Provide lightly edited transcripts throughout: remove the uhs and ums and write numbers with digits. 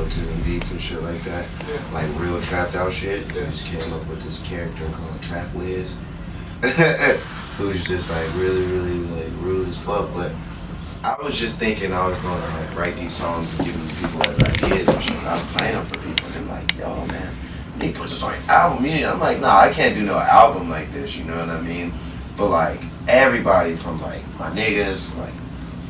auto-tune beats and shit like that, like real trapped out shit. He just came up with this character called Trap Wiz, who's just like really like rude as fuck. But I was just thinking I was gonna like write these songs and give them to people as ideas and shit. I was playing them for people and they're like, yo man, he put this on your album. I'm like, nah, I can't do no album like this, you know what I mean? But like everybody from like my niggas, like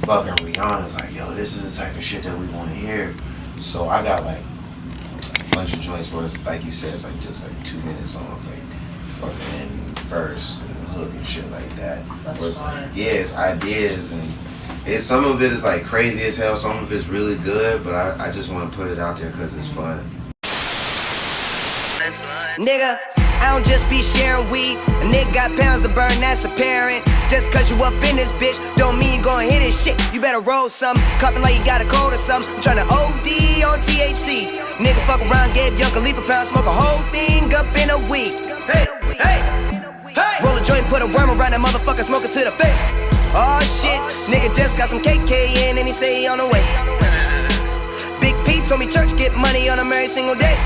fucking Rihanna's like, yo, this is the type of shit that we want to hear. So I got like a bunch of joints where it's like you said, it's like just like 2-minute songs, like fucking verse and hook and shit like that. That's where it's fine. like, yeah, it's ideas and some of it is like crazy as hell, some of it's really good, but I just want to put it out there because it's fun. Nigga, I don't just be sharing weed. A nigga got pounds to burn, that's apparent. Just cause you up in this bitch, don't mean you gon' hit this shit. You better roll some, cupping like you got a cold or something. I'm tryna OD on THC. Nigga fuck around, gave young Khalifa pound, smoke a whole thing up in a week. Hey, roll a joint, put a worm around that motherfucker, smoke it to the face. Oh shit, nigga just got some KK in and he say he on the way. Big Pete told me church get money on him every single day.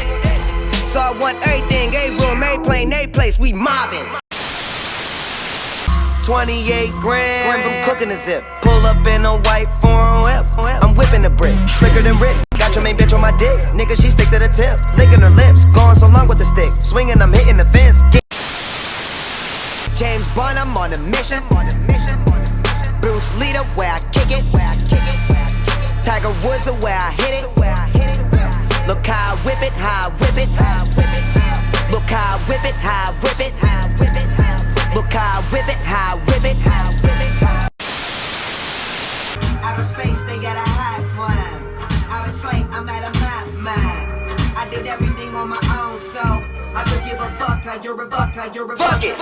So I want everything, every room, every plane, every place, we mobbing. 28 grams, I'm cooking a zip. Pull up in a white foreign whip, I'm whipping the brick, slicker than Rick. Got your main bitch on my dick, nigga, she stick to the tip. Licking her lips, going so long with the stick. Swinging, I'm hitting the fence. James Bond, I'm on a mission. Bruce Lee, the way I kick it. Tiger Woods, the way I hit it. Look how I whip it, how I whip it. Look how I whip it, how I whip it. Look how I whip it, how I whip it. Outer space, they got a high climb. Out of sight, I'm at a mine. I did everything on my own, so I could give a fuck how you're a buck, how you're a fuck it.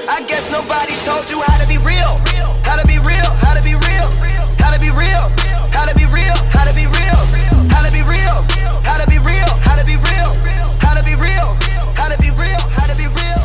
I guess nobody told you how to be real. How to be real, how to be real. How to be real, how to be real, how to be real. How to be real, how to be real, how to be real. How to be real, how to be real, how to be real.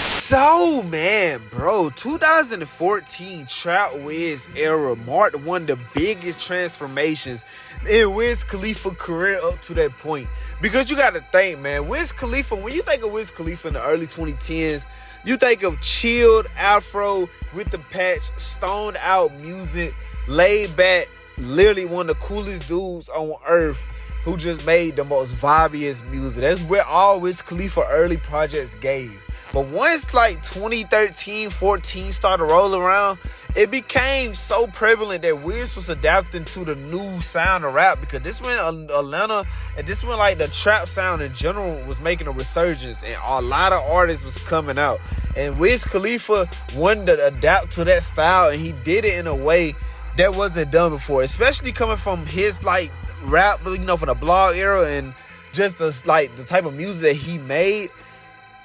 So, man, bro, 2014 Trap Wiz era marked one of the biggest transformations in Wiz Khalifa career up to that point. Because you got to think, man, Wiz Khalifa, when you think of Wiz Khalifa in the early 2010s, you think of chilled afro with the patch, stoned out music, laid back, literally one of the coolest dudes on earth who just made the most vibeyest music. That's where all Wiz Khalifa early projects gave. But once like 2013, 14 started rolling around, it became so prevalent that Wiz was adapting to the new sound of rap, because this when Atlanta and this when like the trap sound in general was making a resurgence and a lot of artists was coming out. And Wiz Khalifa wanted to adapt to that style, and he did it in a way that wasn't done before, especially coming from his like rap, you know, from the blog era and just the like the type of music that he made.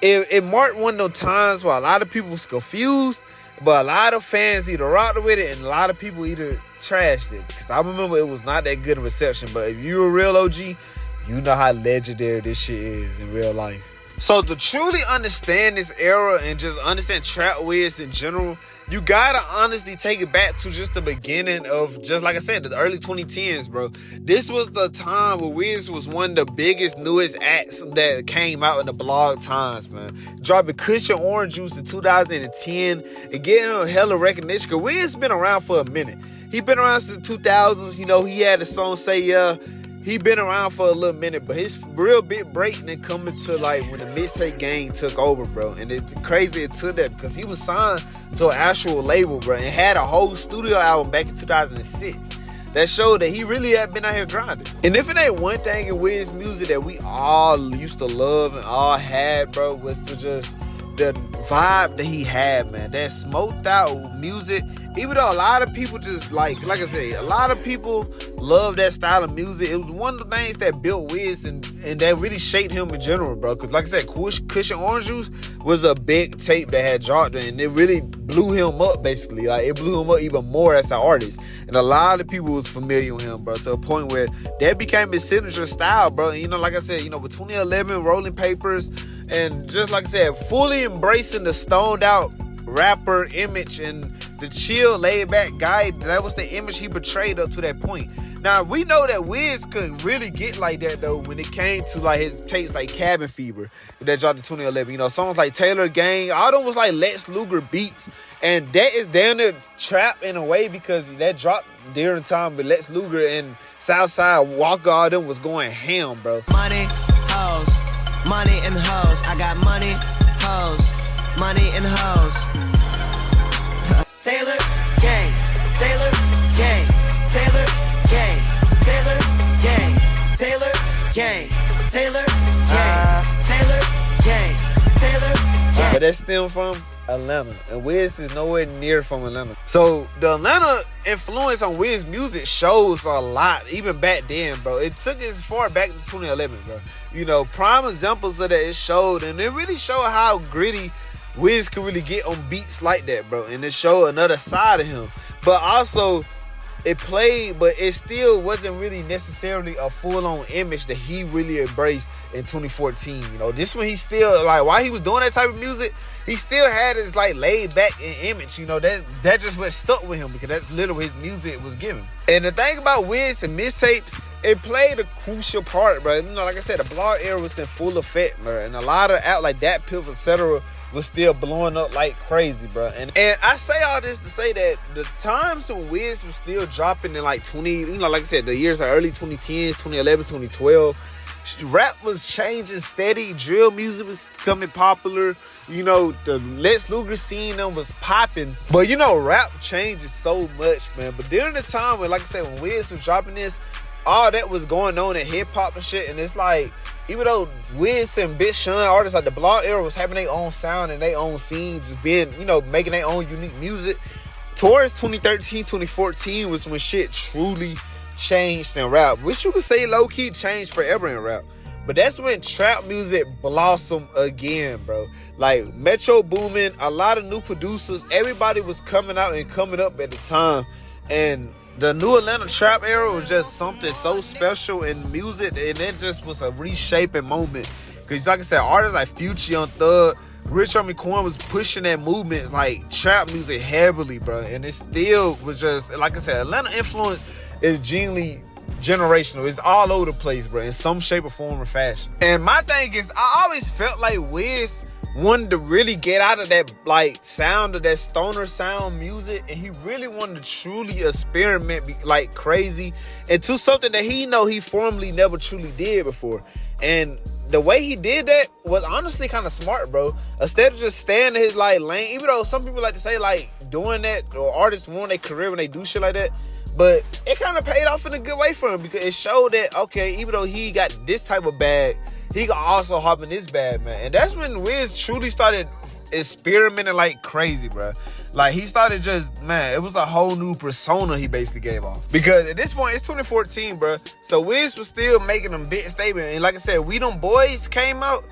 It marked one of those times where a lot of people was confused, but a lot of fans either rocked with it and a lot of people either trashed it. Because I remember it was not that good a reception, but if you're a real OG, you know how legendary this shit is in real life. So to truly understand this era and just understand Trap Wiz in general, you gotta honestly take it back to just the beginning of, just like I said, the early 2010s, bro. This was the time where Wiz was one of the biggest, newest acts that came out in the blog times, man. Dropping Cushion Orange Juice in 2010 and getting him hella recognition, because Wiz been around for a minute. He been around since the 2000s, you know, he had a song Say Yeah. He been around for a little minute, but his real big break then coming to like when the mixtape gang took over, bro. And it's crazy it took that, because he was signed to an actual label, bro, and had a whole studio album back in 2006. That showed that he really had been out here grinding. And if it ain't one thing in Wiz music that we all used to love and all had, bro, was to just the vibe that he had, man. That smoked out music. Even though a lot of people just like I said, a lot of people love that style of music. It was one of the things that built Wiz and that really shaped him in general, bro. Because like I said, Cushion Orange Juice was a big tape that had dropped, and it really blew him up, basically. Like, it blew him up even more as an artist. And a lot of people was familiar with him, bro, to a point where that became his signature style, bro. And, you know, like I said, you know, with 2011, Rolling Papers, and just like I said, fully embracing the stoned out rapper image and the chill, laid back guy, that was the image he portrayed up to that point. Now, we know that Wiz could really get like that, though, when it came to, like, his tapes like Cabin Fever that dropped in 2011. You know, songs like Taylor Gang, all them was, like, Lex Luger beats. And that is down there trap in a way because that dropped during the time with Lex Luger and Southside Walker, all them was going ham, bro. Money, hoes, money and hoes. I got money, hoes, money and hoes. Taylor Gang, Taylor Gang, Taylor Gang, Taylor Gang, Taylor Gang, Taylor Gang, Taylor Gang, Taylor Gang. But that stemmed from Atlanta, and Wiz is nowhere near from Atlanta. So the Atlanta influence on Wiz music shows a lot, even back then, bro. It took as far back to 2011, bro. You know, prime examples of that it showed, and it really showed how gritty Wiz could really get on beats like that, bro. And it showed another side of him. But also, it played, but it still wasn't really necessarily a full-on image that he really embraced in 2014. You know, this one he still, like, while he was doing that type of music, he still had his, like, laid-back image. You know, that just what stuck with him because that's literally his music was given. And the thing about Wiz and mixtapes, it played a crucial part, bro. You know, like I said, the blog era was in full effect, bro. And a lot of out like that, Piff, etc., was still blowing up like crazy, bro. And I say all this to say that the times when Wiz was still dropping in like 20, you know, like I said, the years are early 2010s, 2011, 2012, rap was changing steady. Drill music was becoming popular. You know, the Lex Luger scene them was popping. But you know, rap changes so much, man. But during the time when, like I said, when Wiz was dropping this, all that was going on in hip hop and shit. And it's like, even though Wiz and Big Sean artists like the blog era was having their own sound and their own scene, just being, you know, making their own unique music, towards 2013, 2014 was when shit truly changed in rap, which you could say low-key changed forever in rap. But that's when trap music blossomed again, bro. Like, Metro booming, a lot of new producers, everybody was coming out and coming up at the time. And the new Atlanta trap era was just something so special in music, and it just was a reshaping moment. Because, like I said, artists like Future, Young Thug, Rich Homie Quan was pushing that movement, like trap music heavily, bro. And it still was just, like I said, Atlanta influence is genuinely generational. It's all over the place, bro, in some shape or form or fashion. And my thing is, I always felt like Wiz wanted to really get out of that, like, sound of that stoner sound music, and he really wanted to truly experiment like crazy into something that he know he formerly never truly did before. And the way he did that was honestly kind of smart, bro. Instead of just staying in his, like, lane, even though some people like to say, like, doing that, or artists want their career when they do shit like that, but it kind of paid off in a good way for him because it showed that, okay, even though he got this type of bag, he could also hop in this bag, man. And that's when Wiz truly started experimenting like crazy, bro. Like, he started just, man, it was a whole new persona he basically gave off. Because at this point, it's 2014, bro. So Wiz was still making them big statement. And like I said, We Them Boys came out.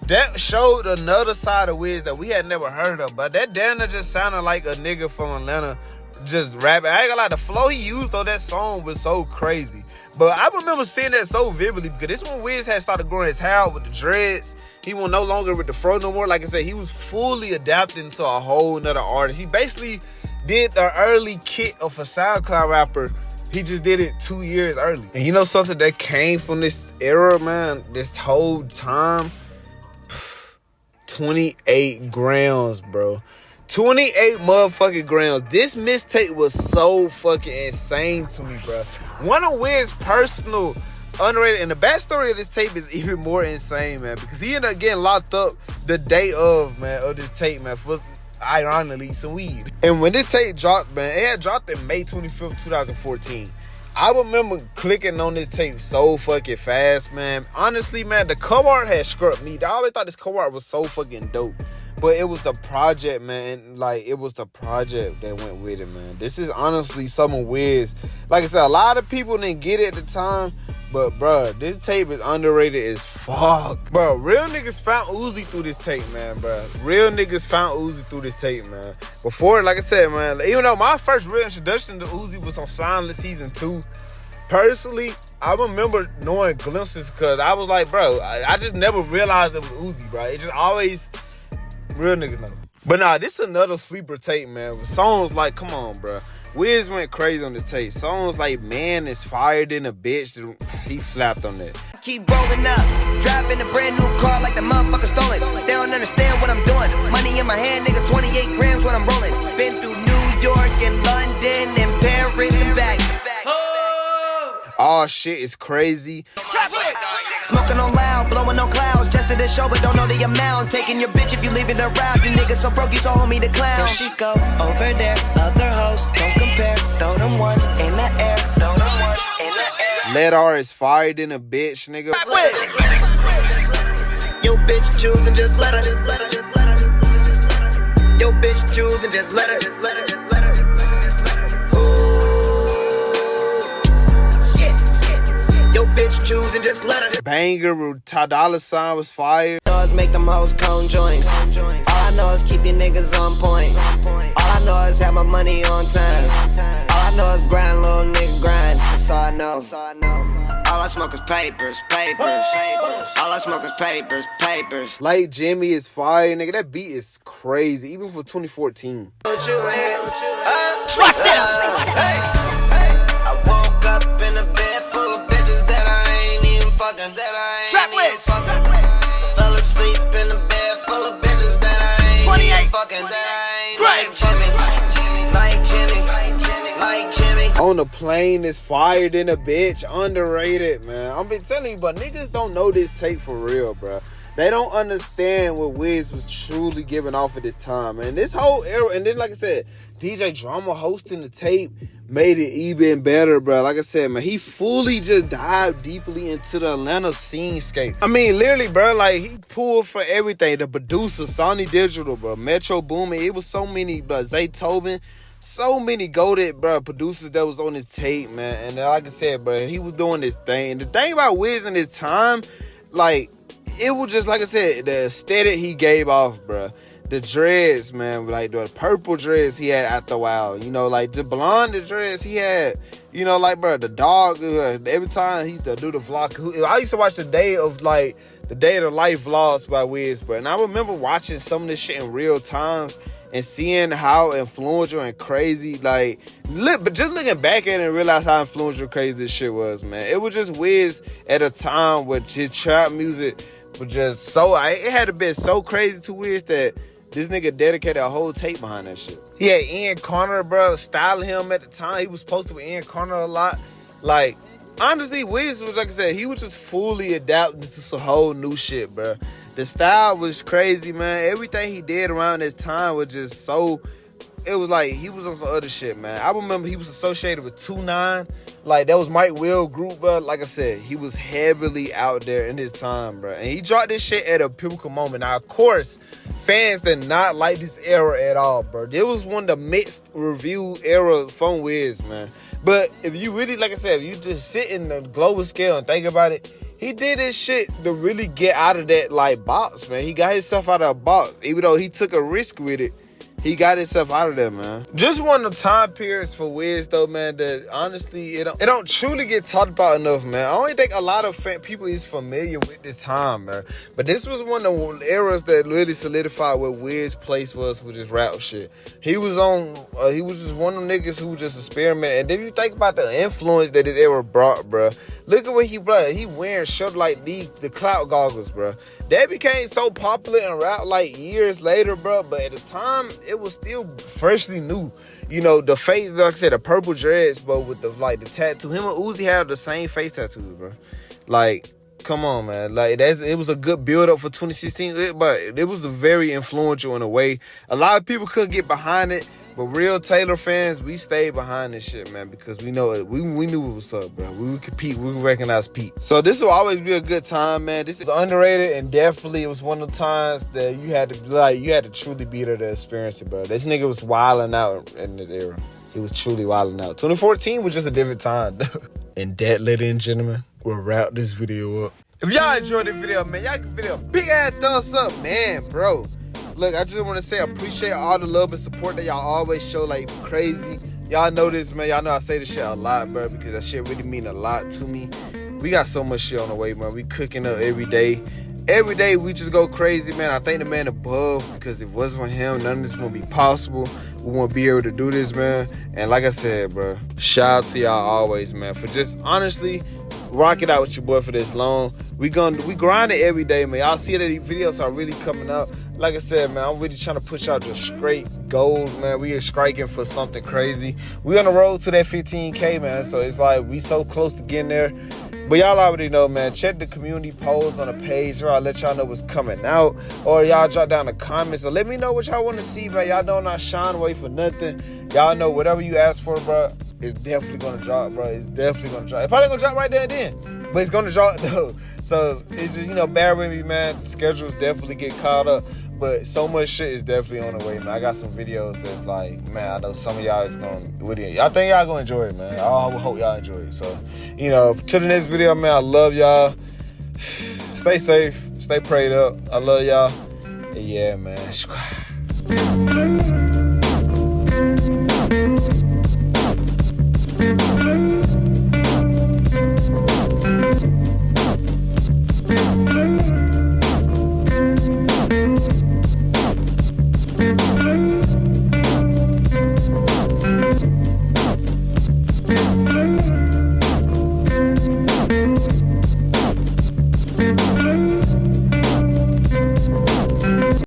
That showed another side of Wiz that we had never heard of. But that damn near just sounded like a nigga from Atlanta just rapping. I ain't gonna lie, the flow he used on that song was so crazy. But I remember seeing that so vividly because this when Wiz had started growing his hair out with the dreads. He was no longer with the fro no more. Like I said, he was fully adapting to a whole nother artist. He basically did the early kit of a SoundCloud rapper. He just did it 2 years early. And you know something that came from this era, man, this whole time? 28 grams, bro. 28 motherfucking grams. This mixtape was so fucking insane to me, bro. One of Wiz's personal underrated, and the backstory of this tape is even more insane, man, because he ended up getting locked up the day of, man, of this tape, man, for ironically some weed. And when this tape dropped, man, it had dropped in May 25th, 2014. I remember clicking on this tape so fucking fast, man. Honestly, man, the cover art had struck me. I always thought this cover art was so fucking dope. But it was the project, man. Like, it was the project that went with it, man. This is honestly something Wiz. Like I said, a lot of people didn't get it at the time. But, bro, this tape is underrated as fuck. Bro, real niggas found Uzi through this tape, man, bro. Real niggas found Uzi through this tape, man. Before, like I said, man, even though my first real introduction to Uzi was on Silent Season 2, personally, I remember knowing glimpses because I was like, bro, I just never realized it was Uzi, bro. It just always... Real niggas know. But nah, this is another sleeper tape, man. With songs like, come on, bro. Wiz went crazy on this tape. Songs like Man Is Fired in a Bitch, he slapped on that. Keep rolling up, driving a brand new car like the motherfucker stolen. They don't understand what I'm doing. Money in my hand, nigga, 28 grams when I'm rolling. Been through New York and London and Paris and back. Oh shit is crazy. Smoking on loud, blowing on clouds. Just to the show, but don't know the amount. Taking your bitch if you leaving her out. You niggas so broke, you so homie the clown. There she go, over there, other hoes. Don't compare, throw them once in the air. Throw them once in the air. Let R is fired in a bitch, nigga. Yo bitch choose and just let her. Yo bitch choose and just let her. Yo bitch choose and just let her. Banger with Ty Dolla $ign was fired. All I know is make them hoes cone joints. All I know is keep your niggas on point. All I know is have my money on time. All I know is grind, little nigga grind. That's all I know. All I smoke is papers. All I smoke is papers. Like Jimmy is fire, nigga. That beat is crazy, even for 2014. Trust this. I woke up in a bed full of bitches that I ain't even fucking. Trap with. Fell asleep in a bed full of bitches that I ain't 28 fucking. Like Jimmy. On the Plane is fired in a bitch. Underrated, man. I'm been telling you, but niggas don't know this tape for real, bro. They don't understand what Wiz was truly giving off at this time, man. This whole era, and then like I said, DJ Drama hosting the tape made it even better, bro. Like I said, man, he fully just dived deeply into the Atlanta scenescape. I mean, literally, bro, like he pulled for everything. The producer, Sony Digital, bro, Metro Boomin. It was so many, bro. Zay Tobin. So many goated, bro, producers that was on his tape, man. And like I said, bro, he was doing this thing. And the thing about Wiz in his time, like, it was just, like I said, the aesthetic he gave off, bro. The dreads, man, like the purple dreads he had after a while. You know, like the blonde dreads he had. You know, like, bro, the dog, every time he used to do the vlog. I used to watch the Day of Life vlogs by Wiz, bro. And I remember watching some of this shit in real time and seeing how influential and crazy, like, but just looking back at it and realize how influential and crazy this shit was, man. It was just Wiz at a time where his trap music was just so, it had to be so crazy to Wiz that this nigga dedicated a whole tape behind that shit. He had Ian Connor, bro, styling him at the time. He was posted with Ian Connor a lot. Like, honestly, Wiz was, like I said, he was just fully adapting to some whole new shit, bro. The style was crazy, man. Everything he did around this time was just so, it was like he was on some other shit, man. I remember he was associated with 2-9. Like, that was Mike Will group, bro. Like I said, he was heavily out there in his time, bro. And he dropped this shit at a pivotal moment. Now, of course, fans did not like this era at all, bro. It was one of the mixed review era from Wiz, man. But if you really, like I said, if you just sit in the global scale and think about it, he did this shit to really get out of that, like, box, man. He got himself out of a box. Even though he took a risk with it, he got himself out of there, man. Just one of the time periods for Wiz, though, man, that honestly, it don't truly get talked about enough, man. I don't think a lot of people is familiar with this time, man. But this was one of the eras that really solidified what Wiz's place was with his rap shit. He was just one of them niggas who just experimented. And then you think about the influence that this era brought, bro. Look at what he brought. He wearing shit like the clout goggles, bro. That became so popular in rap like years later, bro. But at the time, it was still freshly new. You know, the face, like I said, the purple dreads, but with the tattoo. Him and Uzi have the same face tattoos, bro. Like, come on, man. Like, it was a good build up for 2016, but it was very influential in a way. A lot of people couldn't get behind it, but real Taylor fans, we stayed behind this shit, man, because we know it. We knew what was up, bro. We would compete. We would recognize Pete. So this will always be a good time, man. This is underrated, and definitely it was one of the times that you had to truly be there to experience it, bro. This nigga was wilding out in this era. He was truly wilding out. 2014 was just a different time. And that, ladies and gentlemen, we'll wrap this video up. If y'all enjoyed this video, man, y'all can give it a big ass thumbs up, man, bro. Look, I just want to say I appreciate all the love and support that y'all always show like crazy. Y'all know this, man. Y'all know I say this shit a lot, bro, because that shit really mean a lot to me. We got so much shit on the way, man. We cooking up every day. Every day we just go crazy, man. I thank the man above, because if it wasn't for him, none of this would be possible. we won't be able to do this, man. And like I said, bro, shout out to y'all always, man, for just honestly rock it out with your boy for this long. We grind it every day, man. Y'all see that these videos are really coming out. Like I said, man, I'm really trying to push out just straight goals, man. We are striking for something crazy. We on the road to that 15K, man. So it's like we so close to getting there. But y'all already know, man. Check the community polls on the page, or I'll let y'all know what's coming out. Or y'all drop down the comments. So let me know what y'all want to see, man. Y'all know I'm not shying away for nothing. Y'all know whatever you ask for, bro, it's definitely gonna drop, bro. It's definitely gonna drop. It's probably gonna drop right there and then, but it's gonna drop though. So it's just, bear with me, man. Schedules definitely get caught up, but so much shit is definitely on the way, man. I got some videos that's like, man, I know some of y'all is gonna with it. I think y'all gonna enjoy it, man. I hope y'all enjoy it. So, to the next video, man. I love y'all. Stay safe. Stay prayed up. I love y'all. And yeah, man.